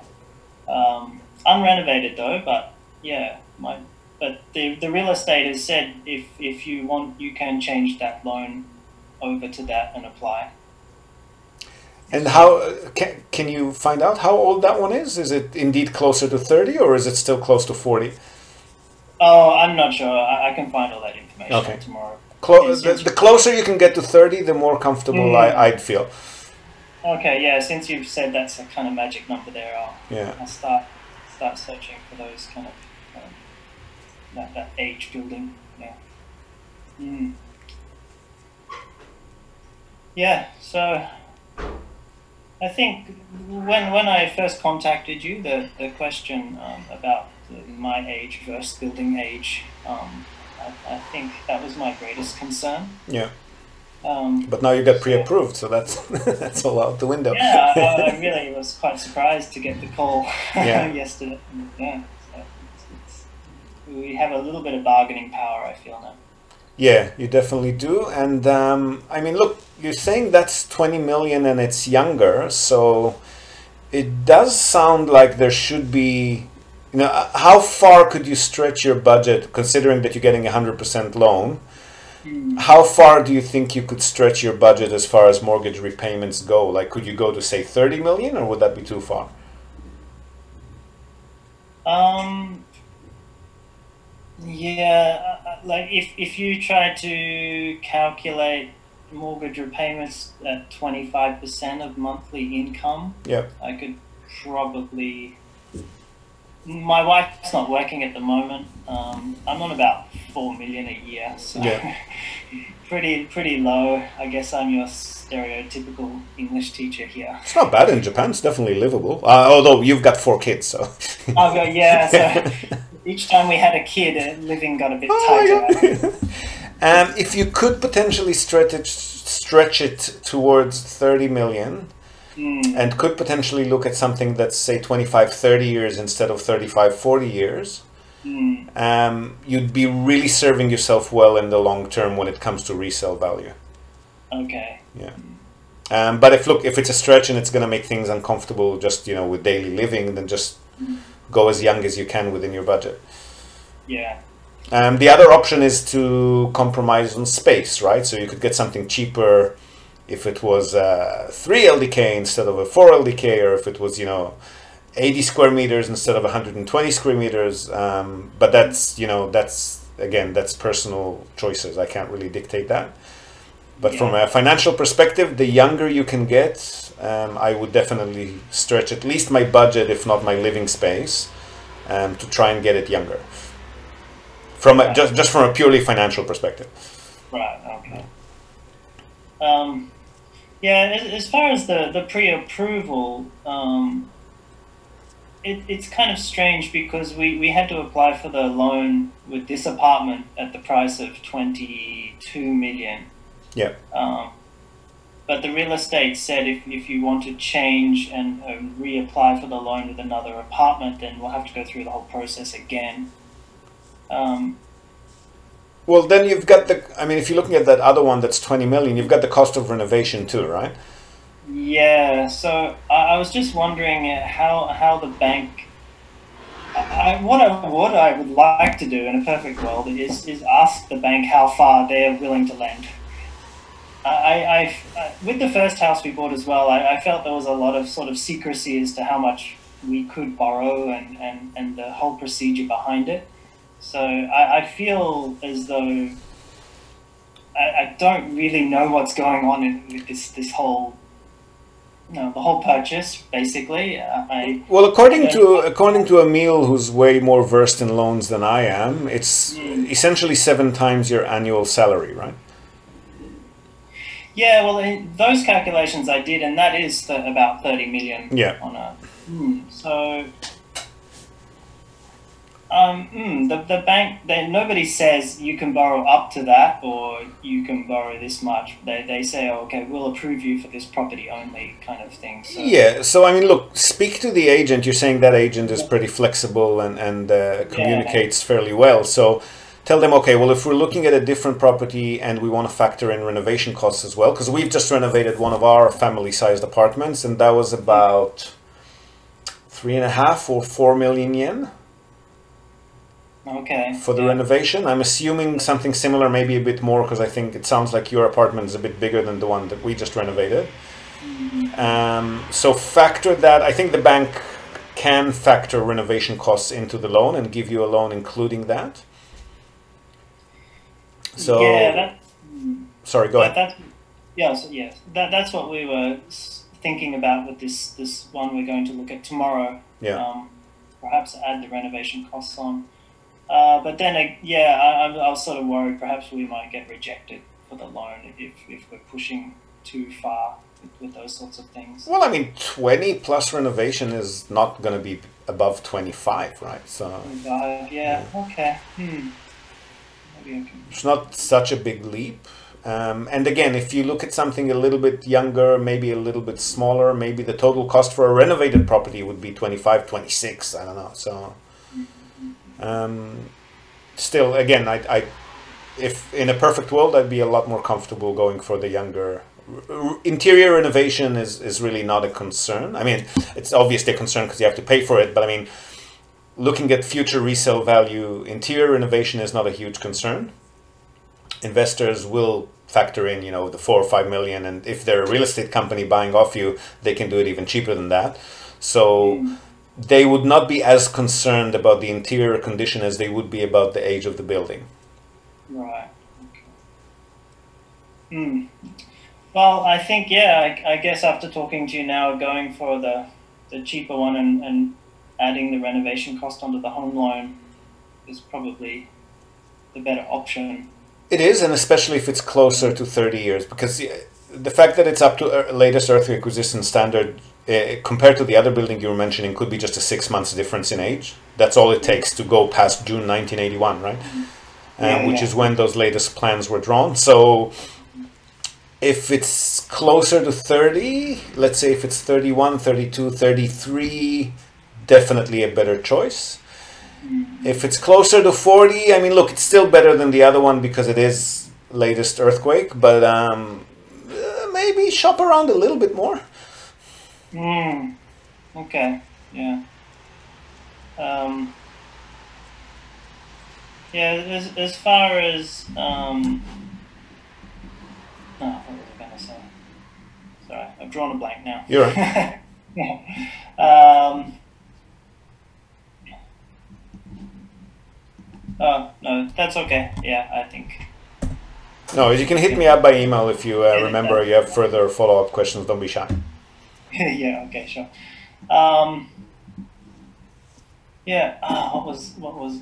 Unrenovated though, but yeah, but the real estate has said if you want, you can change that loan over to that and apply. And how can you find out how old that one is? Is it indeed closer to 30 or is it still close to 40? Oh, I'm not sure. I can find all that information tomorrow. The closer you can get to 30, the more comfortable I'd feel. Okay, yeah. Since you've said that's a kind of magic number there, I'll start searching for those kind of that age building. Yeah. Yeah. So I think when I first contacted you, the question about my age versus building age, I think that was my greatest concern. Yeah. But now you got pre-approved, so that's all out the window. Yeah, I really was quite surprised to get the call yesterday. Yeah, so we have a little bit of bargaining power, I feel now. Yeah, you definitely do. And I mean, look, you're saying that's 20 million and it's younger, so it does sound like there should be, how far could you stretch your budget considering that you're getting a 100% loan? How far do you think you could stretch your budget as far as mortgage repayments go? Like, could you go to say 30 million or would that be too far? Yeah, like if you try to calculate mortgage repayments at 25% of monthly income, I could probably. My wife's not working at the moment. I'm on about 4 million a year, so pretty low. I guess I'm your stereotypical English teacher here. It's not bad in Japan. It's definitely livable. Although you've got 4 kids, so. So each time we had a kid, living got a bit tighter. If you could potentially stretch it towards 30 million. And could potentially look at something that's say 25-30 years instead of 35-40 years, you'd be really serving yourself well in the long term when it comes to resale value. Okay. Yeah. But if it's a stretch and it's going to make things uncomfortable just with daily living, then just go as young as you can within your budget. Yeah. The other option is to compromise on space, right? So you could get something cheaper if it was 3 LDK instead of a 4 LDK, or if it was 80 square meters instead of 120 square meters. But that's personal choices. I can't really dictate that. But from a financial perspective, the younger you can get, I would definitely stretch at least my budget, if not my living space, to try and get it younger. Just from a purely financial perspective. Right. Okay. As far as the pre-approval, it's kind of strange because we had to apply for the loan with this apartment at the price of 22 million. Yeah. But the real estate said if you want to change and reapply for the loan with another apartment, then we'll have to go through the whole process again. Well, then you've got if you're looking at that other one that's 20 million, you've got the cost of renovation too, right? Yeah, so I was just wondering how the bank... What I would like to do in a perfect world is ask the bank how far they're willing to lend. With the first house we bought as well, I felt there was a lot of sort of secrecy as to how much we could borrow and the whole procedure behind it. So I feel as though I don't really know what's going on with this whole, the whole purchase, basically. Well, according to Emil, who's way more versed in loans than I am, it's essentially 7 times your annual salary, right? Yeah, well, those calculations I did, and that is about 30 million on a... So... The bank, nobody says you can borrow up to that or you can borrow this much. They say, oh, okay, we'll approve you for this property only kind of thing. So, yeah, so I mean, look, speak to the agent. You're saying that agent is pretty flexible and communicates fairly well. So tell them, okay, well, if we're looking at a different property and we want to factor in renovation costs as well, because we've just renovated one of our family-sized apartments, and that was about 3.5 or 4 million yen. Okay. For the renovation. I'm assuming something similar, maybe a bit more, because I think it sounds like your apartment is a bit bigger than the one that we just renovated. So factor that. I think the bank can factor renovation costs into the loan and give you a loan including that. So yeah, sorry, go ahead. That's what we were thinking about with this one we're going to look at tomorrow. Yeah. Perhaps add the renovation costs on. But then, I was sort of worried perhaps we might get rejected for the loan if we're pushing too far with those sorts of things. Well, I mean, 20 plus renovation is not going to be above 25, right? So okay. Maybe I can... It's not such a big leap. And again, if you look at something a little bit younger, maybe a little bit smaller, maybe the total cost for a renovated property would be 25, 26, I don't know. So still, again, if in a perfect world, I'd be a lot more comfortable going for the younger. Interior renovation is really not a concern. I mean, it's obviously a concern because you have to pay for it, but I mean, looking at future resale value, interior renovation is not a huge concern. Investors will factor in, the 4 or 5 million, and if they're a real estate company buying off you, they can do it even cheaper than that. So they would not be as concerned about the interior condition as they would be about the age of the building. Right. Okay. Well, I think, I guess after talking to you now, going for the cheaper one and adding the renovation cost onto the home loan is probably the better option. It is, and especially if it's closer to 30 years, because the fact that it's up to latest earthquake resistant standard compared to the other building you were mentioning could be just a 6 months difference in age. That's all it takes to go past June 1981, right? Which is when those latest plans were drawn. So if it's closer to 30, let's say if it's 31, 32, 33, definitely a better choice. If it's closer to 40, I mean, look, it's still better than the other one because it is latest earthquake, but maybe shop around a little bit more. Okay, yeah. As far as, what was I going to say? Sorry, I've drawn a blank now. You're right. Oh, no, that's okay. Yeah, I think. No, you can hit me up by email if you remember you have further follow-up questions. Don't be shy. Yeah, okay, sure. What was... oh,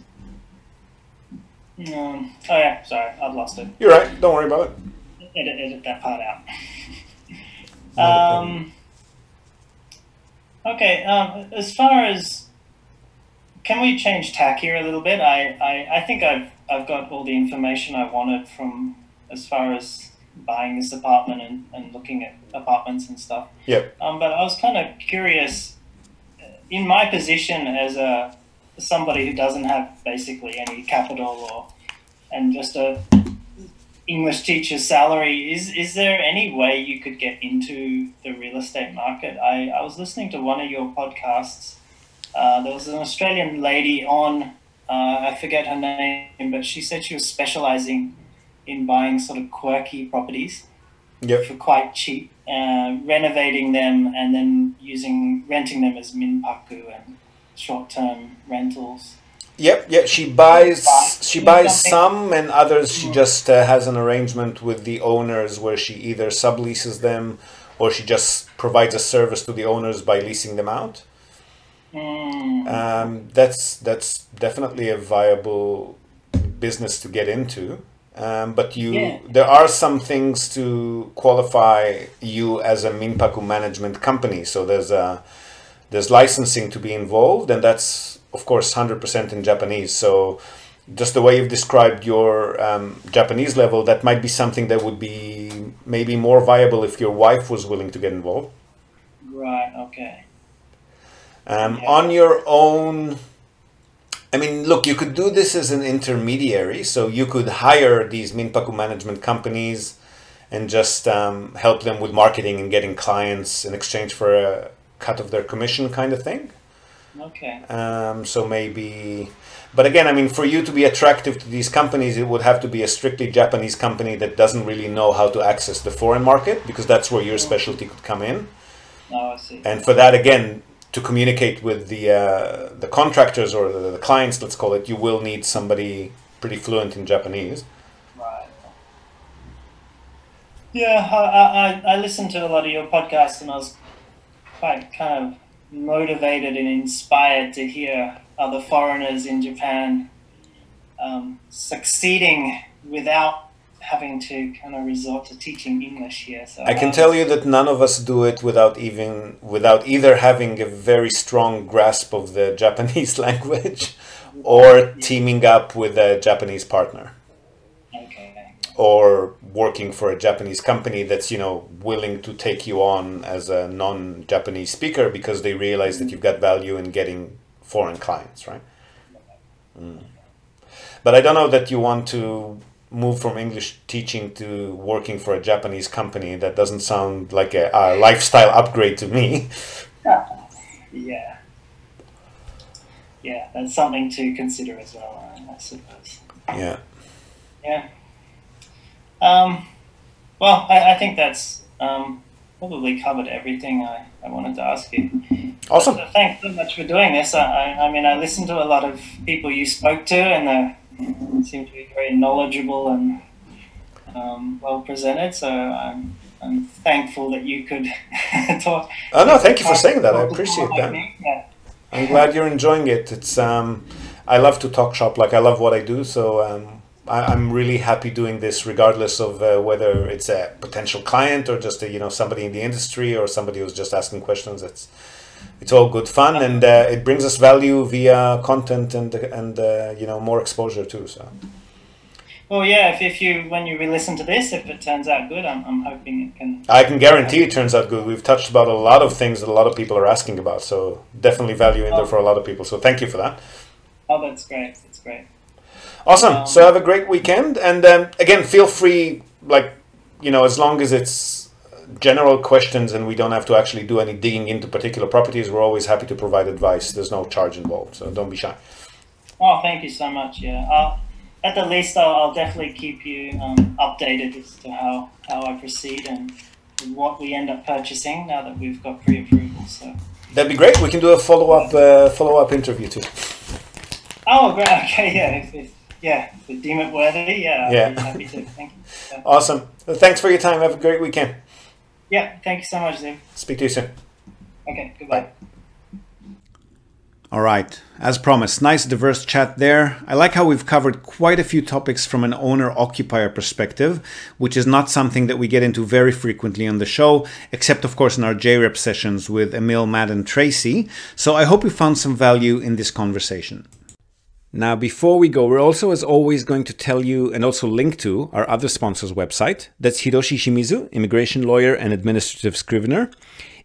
yeah, sorry, I've lost it. You're right. Don't worry about it. Edit that part out. Okay, as far as... Can we change tack here a little bit? I think I've got all the information I wanted from as far as buying this apartment and looking at apartments and stuff. Yep. But I was kind of curious, in my position as somebody who doesn't have basically any capital and just a English teacher's salary, is there any way you could get into the real estate market? I was listening to one of your podcasts. There was an Australian lady on, I forget her name, but she said she was specializing in buying sort of quirky properties for quite cheap, renovating them and then renting them as minpaku and short-term rentals. Yep. She buys some, and others she just has an arrangement with the owners where she either subleases them or she just provides a service to the owners by leasing them out. That's definitely a viable business to get into. But there are some things to qualify you as a minpaku management company. So there's licensing to be involved, and that's of course, 100% in Japanese. So just the way you've described your Japanese level, that might be something that would be maybe more viable if your wife was willing to get involved. Right, okay. On your own, I mean, look, you could do this as an intermediary. So you could hire these Minpaku management companies and just help them with marketing and getting clients in exchange for a cut of their commission kind of thing. Okay. So maybe, but again, I mean, for you to be attractive to these companies, it would have to be a strictly Japanese company that doesn't really know how to access the foreign market, because that's where your specialty could come in. Oh, I see. And for that, again, to communicate with the contractors or the clients, let's call it, you will need somebody pretty fluent in Japanese. Right. Yeah, I listened to a lot of your podcasts, and I was quite kind of motivated and inspired to hear other foreigners in Japan succeeding without having to kind of resort to teaching English here. So I can tell you that none of us do it without either having a very strong grasp of the Japanese language or teaming up with a Japanese partner. Okay. Or working for a Japanese company that's, willing to take you on as a non-Japanese speaker because they realize that you've got value in getting foreign clients, right? But I don't know that you want to move from English teaching to working for a Japanese company. That doesn't sound like a lifestyle upgrade to me. Yeah. Yeah, that's something to consider as well, I suppose. Yeah. Yeah. Well, I think that's probably covered everything I wanted to ask you. Awesome. So thanks so much for doing this. I mean, I listened to a lot of people you spoke to, and they seem to be very knowledgeable and well presented. So I'm thankful that you could talk. Oh no, thank you for saying that. I appreciate that. Yeah. I'm glad you're enjoying it. It's I love to talk shop. Like, I love what I do, so I'm really happy doing this, regardless of whether it's a potential client or just somebody in the industry or somebody who's just asking questions. It's all good fun, and it brings us value via content and more exposure too. So. Well, yeah. If you when you re-listen to this, if it turns out good, I'm hoping it can. I can guarantee it turns out good. We've touched about a lot of things that a lot of people are asking about, so definitely value in there for a lot of people. So thank you for that. Oh, that's great. That's great. Awesome. So have a great weekend, and again, feel free, as long as it's general questions and we don't have to actually do any digging into particular properties, we're always happy to provide advice. There's no charge involved, so don't be shy. Oh, thank you so much. Yeah. At the least, I'll definitely keep you updated as to how I proceed and what we end up purchasing now that we've got pre-approval. So that'd be great. We can do a follow-up interview too. Oh, great. Okay, yeah. If you deem it worthy, I'll be happy to. Thank you. So, awesome. Thanks for your time. Have a great weekend. Yeah, thank you so much, Zim. Speak to you soon. Okay, goodbye. Bye. All right, as promised, nice diverse chat there. I like how we've covered quite a few topics from an owner-occupier perspective, which is not something that we get into very frequently on the show, except of course in our JREP sessions with Emil, Matt and Tracy. So I hope you found some value in this conversation. Now, before we go, we're also, as always, going to tell you and also link to our other sponsor's website. That's Hiroshi Shimizu, immigration lawyer and administrative scrivener.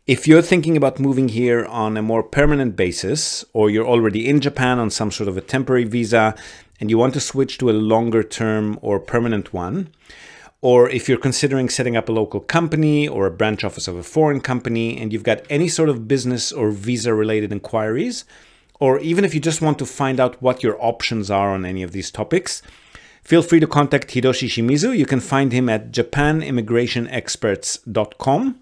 If you're thinking about moving here on a more permanent basis, or you're already in Japan on some sort of a temporary visa and you want to switch to a longer term or permanent one, or if you're considering setting up a local company or a branch office of a foreign company and you've got any sort of business or visa related inquiries, or even if you just want to find out what your options are on any of these topics, feel free to contact Hiroshi Shimizu. You can find him at japanimmigrationexperts.com.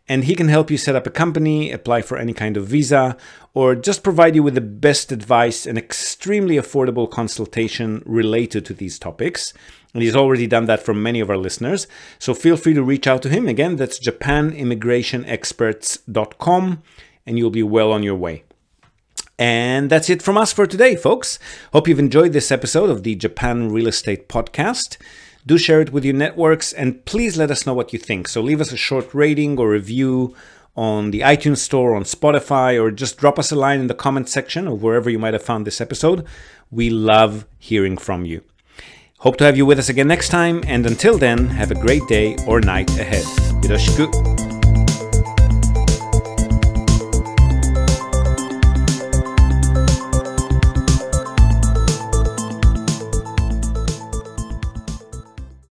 And he can help you set up a company, apply for any kind of visa, or just provide you with the best advice and extremely affordable consultation related to these topics. And he's already done that for many of our listeners. So feel free to reach out to him. Again, that's japanimmigrationexperts.com, and you'll be well on your way. And that's it from us for today, folks. Hope you've enjoyed this episode of the Japan Real Estate Podcast. Do share it with your networks, and please let us know what you think. So leave us a short rating or review on the iTunes Store, on Spotify, or just drop us a line in the comment section or wherever you might have found this episode. We love hearing from you. Hope to have you with us again next time, and until then, have a great day or night ahead. Yoroshiku.